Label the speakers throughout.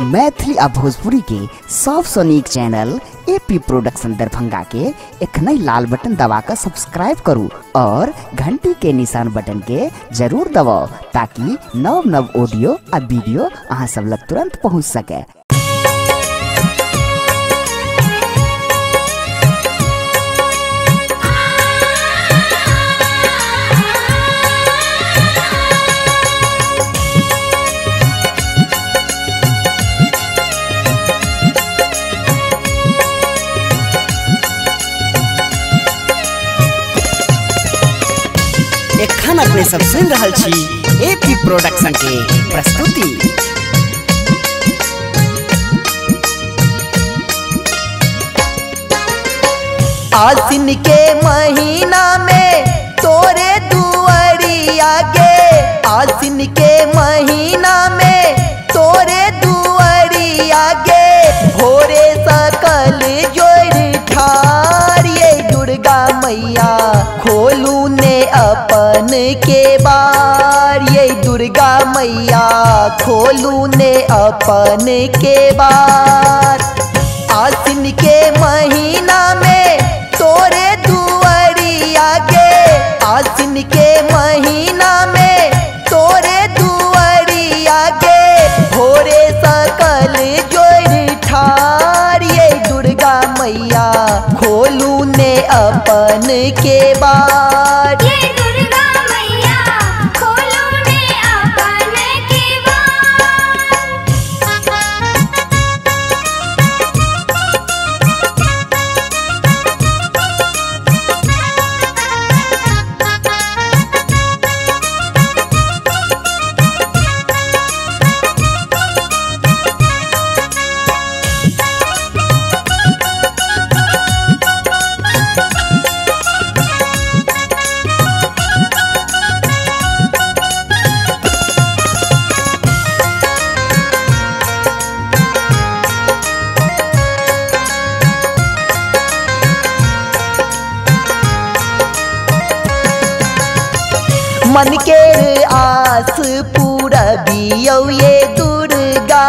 Speaker 1: मैथिली आ भोजपुरी के सबसे नीक चैनल एपी प्रोडक्शन दरभंगा के एखने लाल बटन दबाकर सब्सक्राइब करू और घंटी के निशान बटन के जरूर दबाओ ताकि नव नव ऑडियो आ वीडियो अहाँ सब लग तुरंत पहुँच सके। एखन अपने सब सुन रहल छी एपी प्रोडक्शन के प्रस्तुति।
Speaker 2: आसिन के महीना में तोरे दुआरिया गे, आसिन के महीना में तोरे दुआरिया गे, भोरे सकल जोड़ ठार ये दुर्गा मैया खोलू ने अपन के बार, ये दुर्गा मैया खोलू ने अपन के बार। आसिन के महीना में तोरे दुआरिया गे, आसिन के महीना में तोरे दुआरिया गे, भोरे सकल जोड़ ठार ये दुर्गा मैया खोलू ने अपन के बार। मन के आस पूरा बियो ये दुर्गा,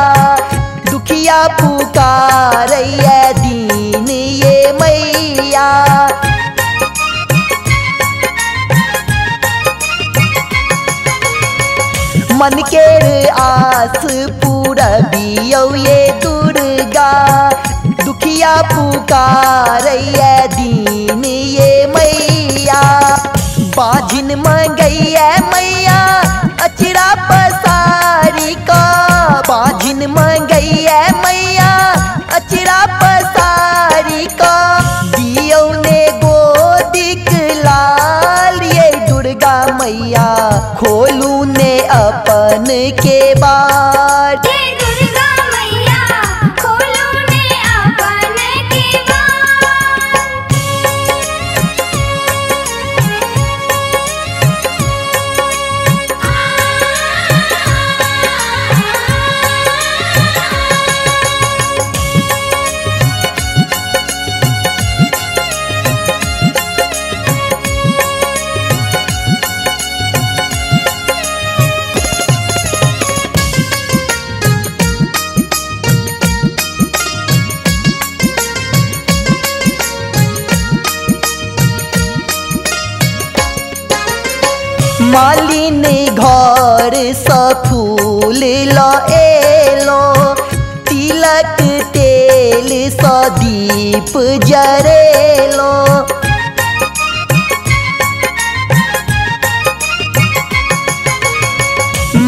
Speaker 2: दुखिया पुकार ये दीन ये मैया। मन के आस पूरा बियो ये दुर्गा, दुखिया पुकार ये दीन ये मैया। बाजिन मंगैया मैया अचरा पसारी का, बाजिन मंगैया मैया अचरा पसारी का, दियो ने गोदिक लाल ये दुर्गा मैया खोलू ने अपन के बार। मालिन घर स फूल एलो, तिलक तेल स दीप जरेलो।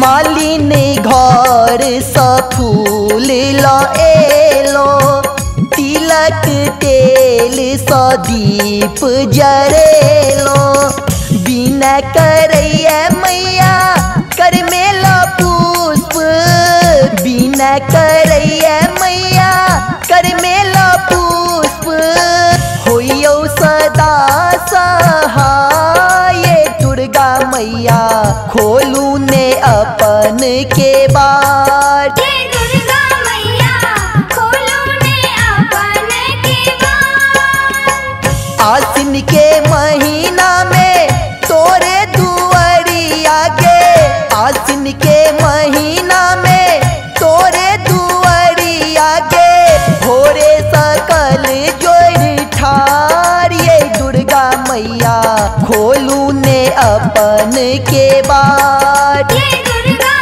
Speaker 2: मालिन घर स फूल एलो, तिलक तेल स दीप जरेलो। बिना करैया मैया कर मेला पुष्प, बिना करैया मैया कर मेला पुष्प, होइयो सदा सहाय दुर्गा मैया खोलू ने अपन के बार। आसिन के महीना में तोरे दुआरिया गे, आसिन के महीना में तोरे दुआरिया दुर्गा मैया खोलू ने अपन के बाट।
Speaker 3: ये दुर्गा